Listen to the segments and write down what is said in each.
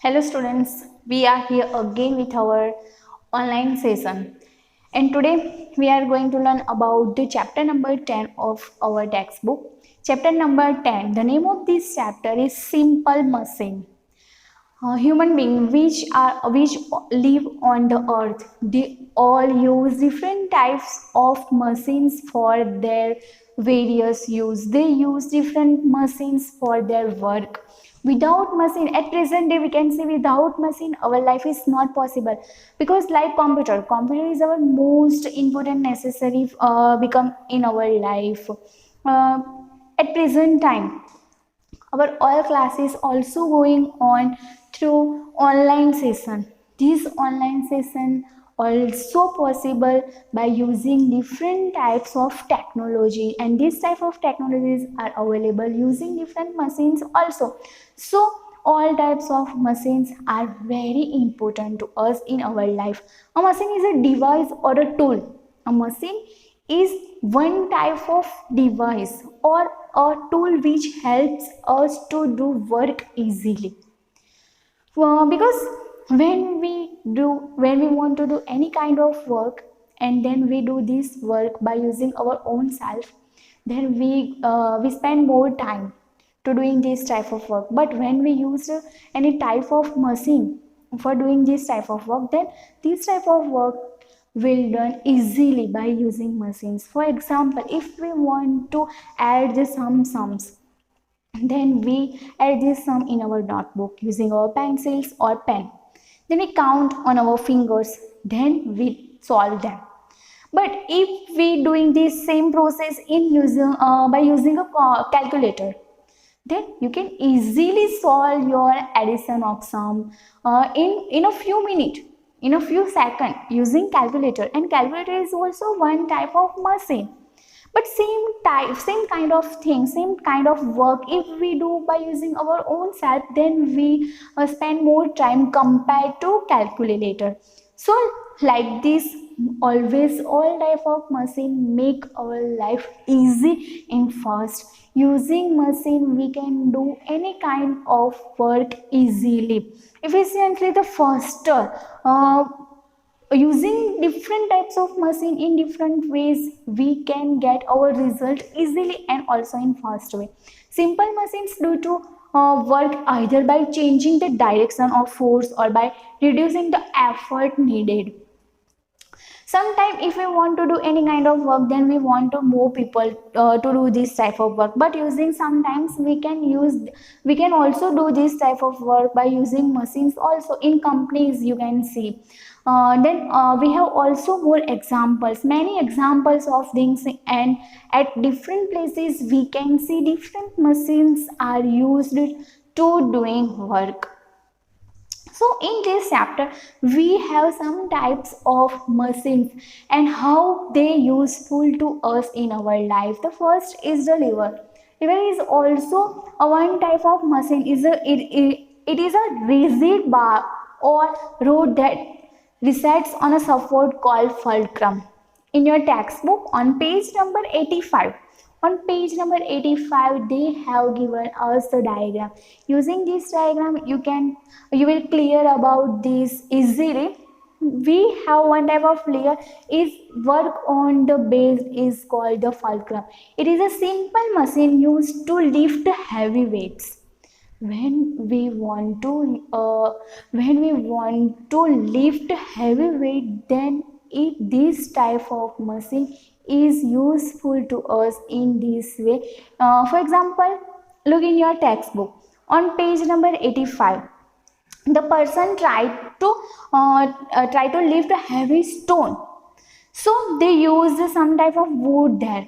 Hello students, we are here again with our online session, and today we are going to learn about the chapter number 10 of our textbook. Chapter number 10, the name of this chapter is Simple Machine. Human beings which live on the earth, they all use different types of machines for their various use. They use different machines for their work. Without machine, at present day we can say without machine our life is not possible, because like computer is our most important necessary become in our life. uh, at present time our all classes also going on through online session. This online session also possible by using different types of technology, and these type of technologies are available using different machines also. So all types of machines are very important to us in our life. A machine is a device or a tool. A machine is one type of device or a tool which helps us to do work easily. Because when we want to do any kind of work, and then we do this work by using our own self, then we spend more time to doing this type of work. But when we use any type of machine for doing this type of work, then this type of work will done easily by using machines. For example, if we want to add the sums, then we add this sum in our notebook using our pencils or pen. Then we count on our fingers, then we solve them. But if we doing this same process in using by using a calculator, then you can easily solve your addition of sum in a few minutes, in a few seconds using calculator. And calculator is also one type of machine. But same kind of thing, same kind of work, if we do by using our own self, then we spend more time compared to calculator. So like this, always all type of machine make our life easy and fast. Using machine we can do any kind of work easily, efficiently, the faster. Using different types of machine in different ways, we can get our result easily and also in fast way. Simple machines do to work either by changing the direction of force or by reducing the effort needed. Sometimes if we want to do any kind of work, then we want to more people to do this type of work. But using, sometimes we can also do this type of work by using machines also. In companies you can see. Then we have also more examples, many examples of things, and at different places we can see different machines are used to doing work. So in this chapter we have some types of machines and how they useful to us in our life. The first is the lever. Lever is also a one type of machine. It is a rigid bar or rod that resides on a support called fulcrum. In your textbook on page number 85, they have given us the diagram. Using this diagram you will clear about this easily. We have one type of layer is work on the base is called the fulcrum. It is a simple machine used to lift heavy weights. When we want to lift heavy weight, then this type of machine is useful to us in this way. For example, look in your textbook on page number 85. The person try to lift a heavy stone, so they use some type of wood there.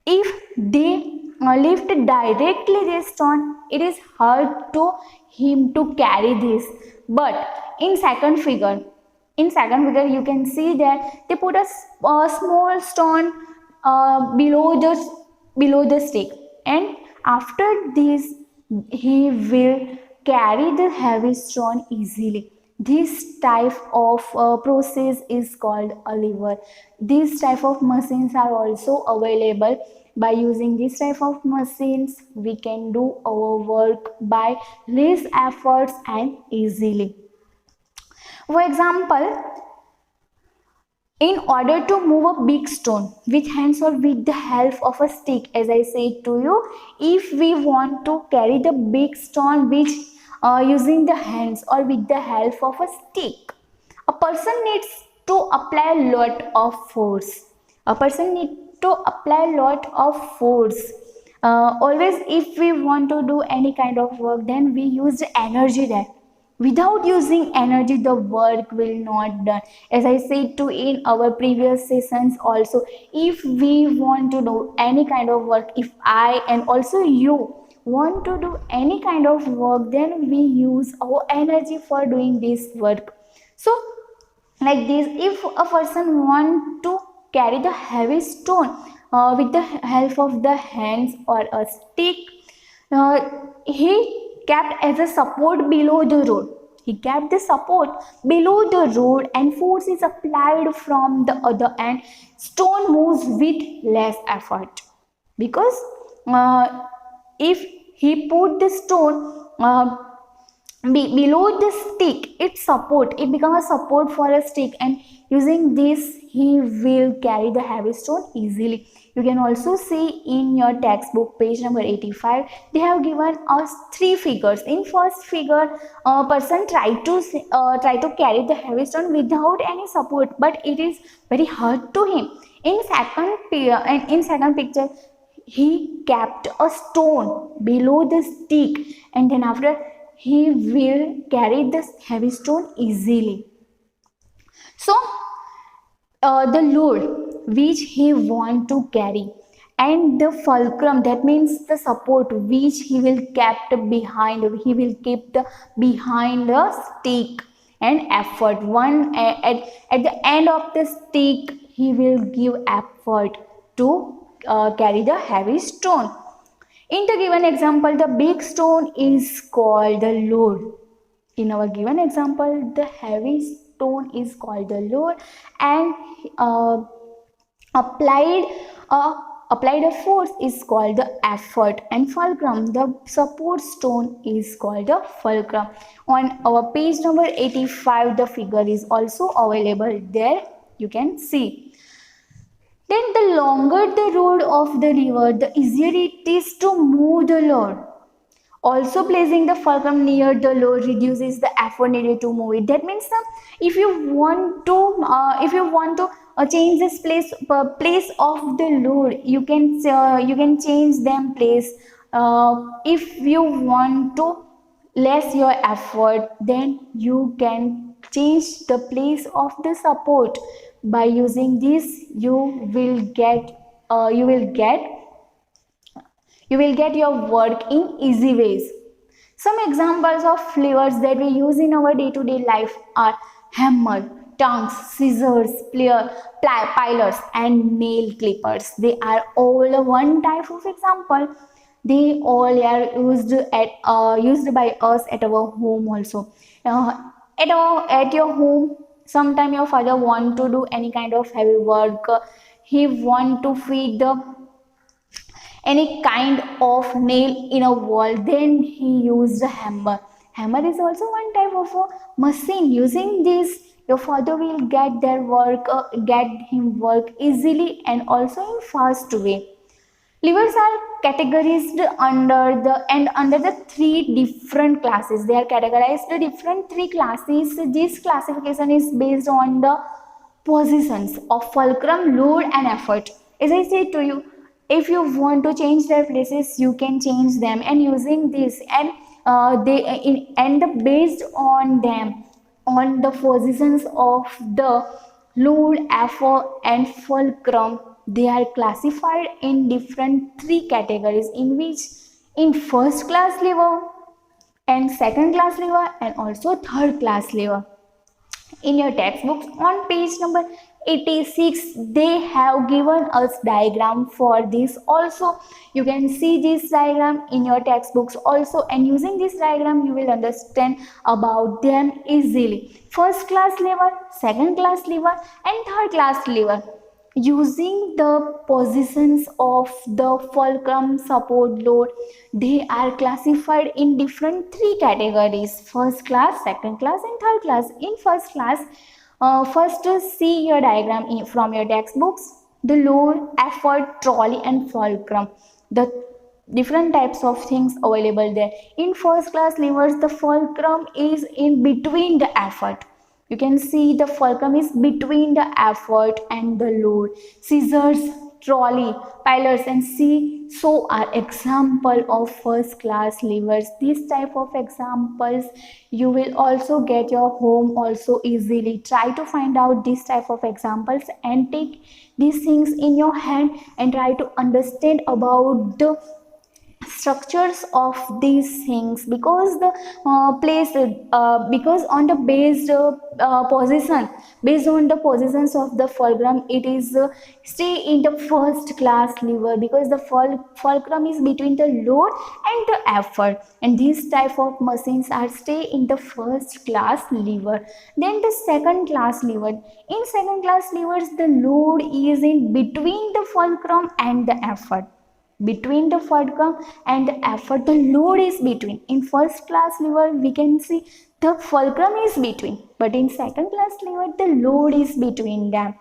If they lift directly this stone, it is hard to him to carry this. But in second figure you can see that they put a small stone below the stick, and after this he will carry the heavy stone easily. This type of process is called a lever. These type of machines are also available By using this type of machines, we can do our work by less efforts and easily. For example, in order to move a big stone with hands or with the help of a stick, as I said to you, if we want to carry the big stone which using the hands or with the help of a stick, a person needs to apply a lot of force. A person needs to apply a lot of force. Always, if we want to do any kind of work, then we use the energy there. Without using energy, the work will not done. As I said to in our previous sessions also, if we want to do any kind of work, if I and also you want to do any kind of work, then we use our energy for doing this work. So like this, if a person want to carry the heavy stone with the help of the hands or a stick, he kept as a support below the road. He kept the support below the road and force is applied from the other end. Stone moves with less effort because if he put the stone below the stick, it becomes a support for a stick, and using this he will carry the heavy stone easily. You can also see in your textbook page number 85, they have given us three figures. In first figure, a person try to carry the heavy stone without any support, but it is very hard to him. In second picture, he kept a stone below the stick, and then after he will carry this heavy stone easily. So the load which he want to carry and the fulcrum, that means the support which he will keep behind the stick, and effort at the end of the stick he will give effort to carry the heavy stone. In the given example, the big stone is called the load. In our given example, the heavy stone is called the load, and applied a force is called the effort, and fulcrum, the support stone, is called the fulcrum. On our page number 85, the figure is also available there. You can see. Then the longer the road of the river, the easier it is to move the load. Also, placing the fulcrum near the load reduces the effort needed to move it. That means if you want to change this place of the load, you can change them place. If you want to less your effort, then you can change the place of the support. By using this, you will get your work in easy ways. Some examples of levers that we use in our day-to-day life are hammer, tongs, scissors, pliers, and nail clippers. They are all one type of example. They all are used by us at our home also. At your home, sometime your father want to do any kind of heavy work. He want to feed any kind of nail in a wall, then he used a hammer. Hammer is also one type of a machine. Using this, your father will get him work easily and also in fast way. Levers are categorized under the three different classes. They are categorized in different three classes. This classification is based on the positions of fulcrum, load, and effort. As I said to you, if you want to change their places, you can change them, and using this based on them, on the positions of the load, effort, and fulcrum, they are classified in different three categories, in which in first class lever and second class lever and also third class lever. In your textbooks on page number 86, they have given us diagram for this also. You can see this diagram in your textbooks also, and using this diagram you will understand about them easily. First class lever, second class lever, and third class lever. using the positions of the fulcrum support load. They are classified in different three categories: first class, second class, and third class. In first class, first see your diagram from your textbooks. The load, effort, trolley, and fulcrum, the different types of things available there. In first class levers, the fulcrum is in between the effort. You can see the fulcrum is between the effort and the load. Scissors, trolley, pillars, and seesaw are example of first class levers. These type of examples you will also get your home also easily. Try to find out this type of examples and take these things in your hand and try to understand about the structures of these things, because the place because on the position, based on the positions of the fulcrum, it is stay in the first class lever, because the fulcrum is between the load and the effort, and these type of machines are stay in the first class lever. Then the second class lever, in second class levers, the load is in between the fulcrum and the effort. Between the fulcrum and the effort, the load is between. In first class lever, we can see the fulcrum is between, but in second class lever, the load is between them.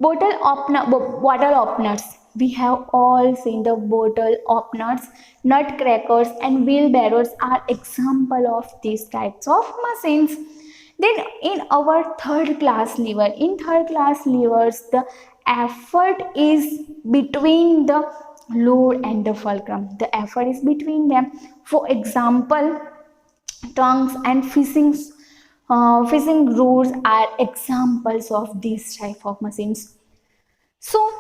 Bottle openers, we have all seen the bottle openers. Nutcrackers and wheelbarrows are example of these types of machines. Then in our third class lever, in third class levers, the effort is between the load and the fulcrum. The effort is between them. For example, tongues and fishing rods are examples of these type of machines. So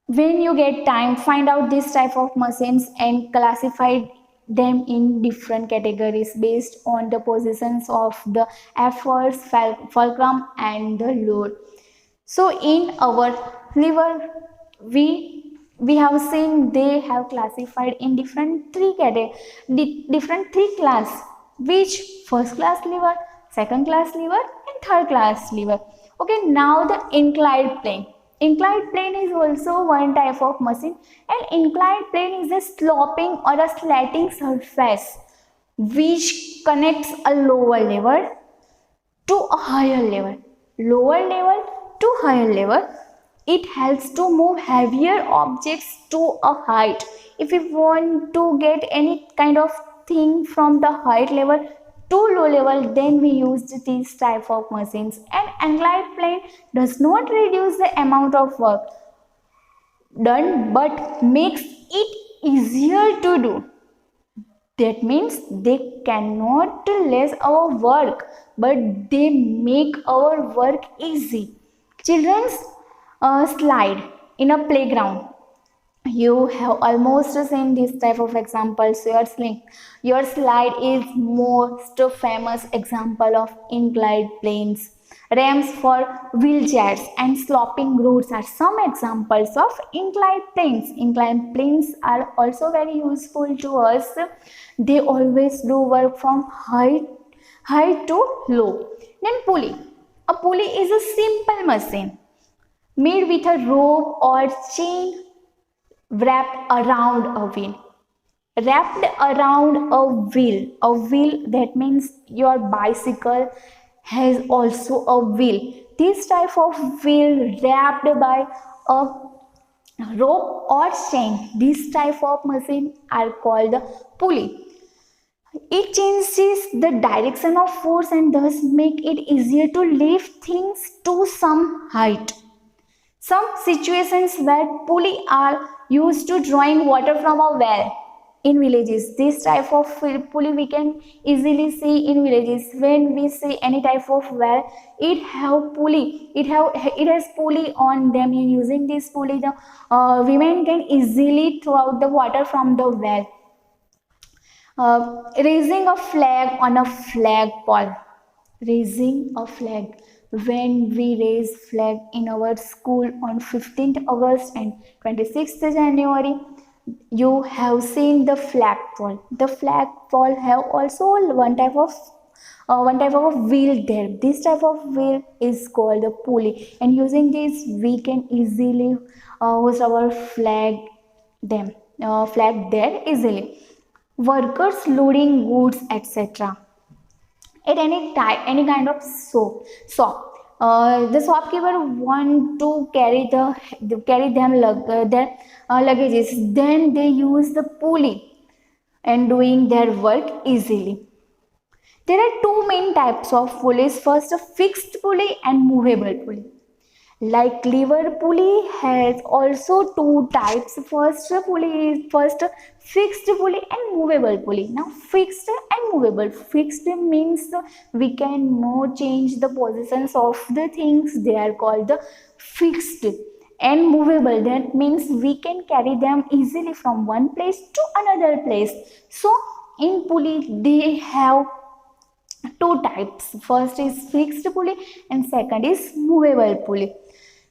when you get time, find out this type of machines and classify them in different categories based on the positions of the efforts, fulcrum, and the load. So in our lever, we have seen they have classified in different different three class, which first class lever, second class lever, and third class lever. Okay, now the inclined plane. Inclined plane is also one type of machine. An inclined plane is a sloping or a slanting surface which connects a lower lever to a higher level. Lower level to higher level. It helps to move heavier objects to a height. If you want to get any kind of thing from the height level to low level, then we used these type of machines. An inclined plane does not reduce the amount of work done, but makes it easier to do. That means they cannot less our work, but they make our work easy. Children's slide in a playground. You have almost seen this type of examples. Your slide is most famous example of inclined planes. Ramps for wheelchairs and sloping roads are some examples of inclined planes. Inclined planes are also very useful to us. They always do work from high to low. Then pulley. A pulley is a simple machine made with a rope or chain wrapped around a wheel. Wrapped around a wheel. A wheel, that means your bicycle has also a wheel. This type of wheel wrapped by a rope or chain. This type of machine are called the pulley. It changes the direction of force and thus make it easier to lift things to some height. Some situations where pulley are used to drawing water from a well in villages. This type of pulley we can easily see in villages. When we see any type of well, it have pulley. It has pulley on them. Using this pulley, the women can easily throw out the water from the well. Raising a flag on a flagpole. Raising a flag. When we raise flag in our school on 15th August and 26th January, you have seen the flagpole. The flagpole have also one type of one type of wheel there. This type of wheel is called a pulley, and using this we can easily hoist our them flag there easily. Workers loading goods, etc. At any kind of shop, the shopkeeper want to carry them their luggages. Then they use the pulley and doing their work easily. There are two main types of pulleys. First, a fixed pulley and movable pulley. Like lever pulley has also two types. First fixed pulley and movable pulley. Now fixed and movable. Fixed means we can no change the positions of the things. They are called the fixed. And movable, that means we can carry them easily from one place to another place. So in pulley they have two types. First is fixed pulley and second is movable pulley.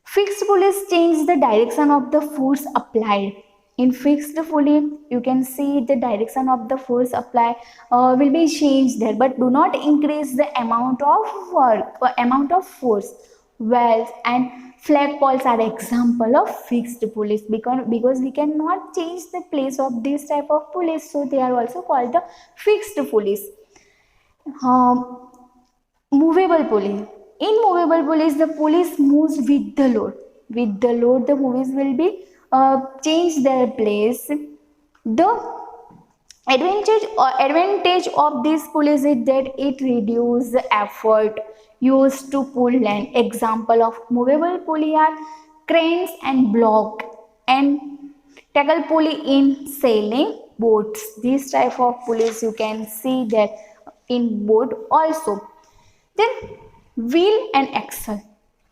Fixed pulleys change the direction of the force applied. In fixed pulley, you can see the direction of the force applied will be changed there, but do not increase the amount of work or amount of force. Wells and flagpoles are example of fixed pulleys because we cannot change the place of this type of pulleys, so they are also called the fixed pulleys. Movable pulley. In movable pulleys, the pulleys moves with the load. With the load, the pulleys will be change their place. The advantage of these pulleys is that it reduces the effort used to pull land. Example of movable pulley are cranes and block and tackle pulley in sailing boats. This type of pulleys you can see that in boat also. Then wheel and axle.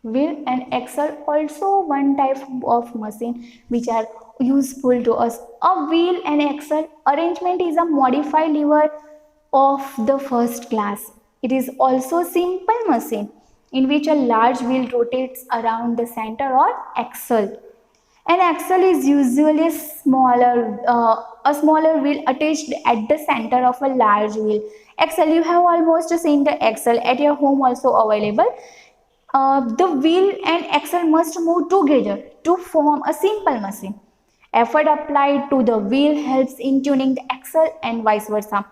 Wheel and axle also one type of machine which are useful to us. A wheel and axle arrangement is a modified lever of the first class. It is also simple machine in which a large wheel rotates around the center or axle. An axle is usually a smaller wheel attached at the center of a large wheel. Axle, you have almost seen the axle at your home also available. The wheel and axle must move together to form a simple machine. Effort applied to the wheel helps in tuning the axle and vice versa.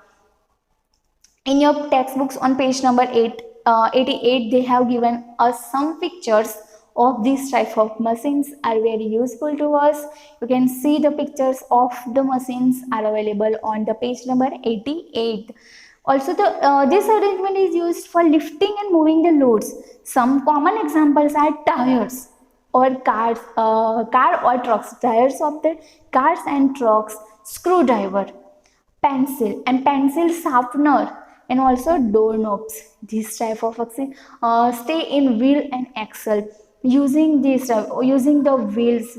In your textbooks on page number 88, they have given us some pictures of this type of machines are very useful to us. You can see the pictures of the machines are available on the page number 88. Also, this arrangement is used for lifting and moving the loads. Some common examples are tires or car or trucks, tires of the cars and trucks, screwdriver, pencil and pencil sharpener, and also doorknobs. This type of stay in wheel and axle. Using the wheels,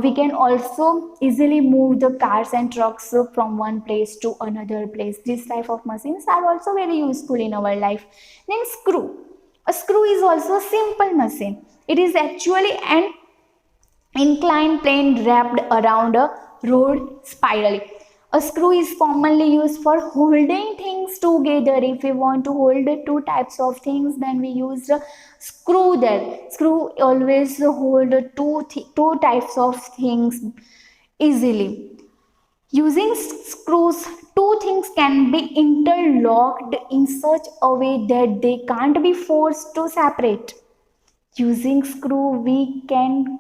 we can also easily move the cars and trucks from one place to another place. This type of machines are also very useful in our life. Then screw. A screw is also a simple machine. It is actually an inclined plane wrapped around a rod spirally. A screw is commonly used for holding things together. If we want to hold two types of things, then we use a screw there. Screw always hold two types of things easily. Using screws, two things can be interlocked in such a way that they can't be forced to separate. Using screw, we can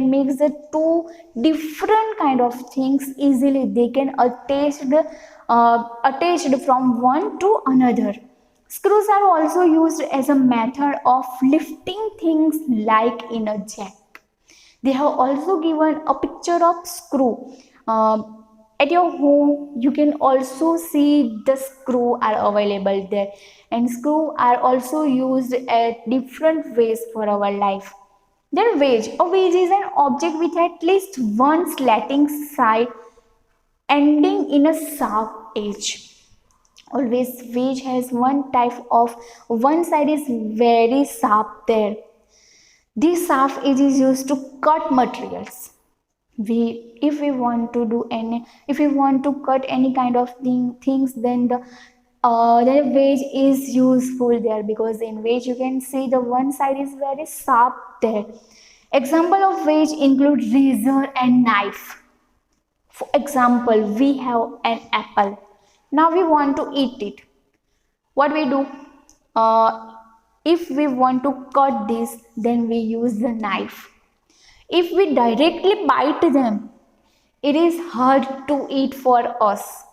mix the two different kind of things easily. They can attached from one to another. Screws are also used as a method of lifting things like in a jack. They have also given a picture of screw. At your home, you can also see the screw are available there, and screw are also used at different ways for our life. Then wedge. A wedge is an object with at least one slanting side ending in a sharp edge. Always wedge has one side is very sharp there. This sharp edge is used to cut materials. If we want to cut any kind of things, then the wedge is useful there, because in wedge you can see the one side is very sharp there. Example of wedge include razor and knife. For example, we have an apple. Now we want to eat it. What we do? If we want to cut this, then we use the knife. If we directly bite them, it is hard to eat for us.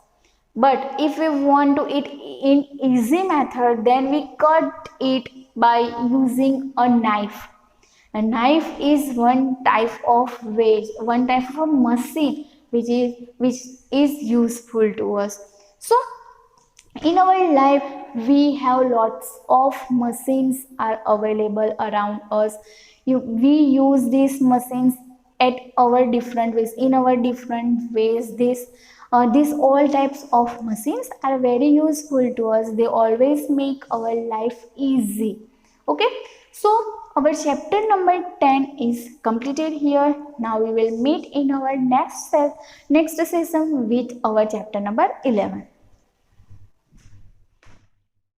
But if we want to eat in easy method, then we cut it by using a knife. A knife is one type of wedge, one type of machine which is useful to us. So in our life we have lots of machines are available around us. We use these machines at our different ways, in our different ways. These all types of machines are very useful to us. They always make our life easy. Okay, so our chapter number 10 is completed here. Now we will meet in our next session with our chapter number 11.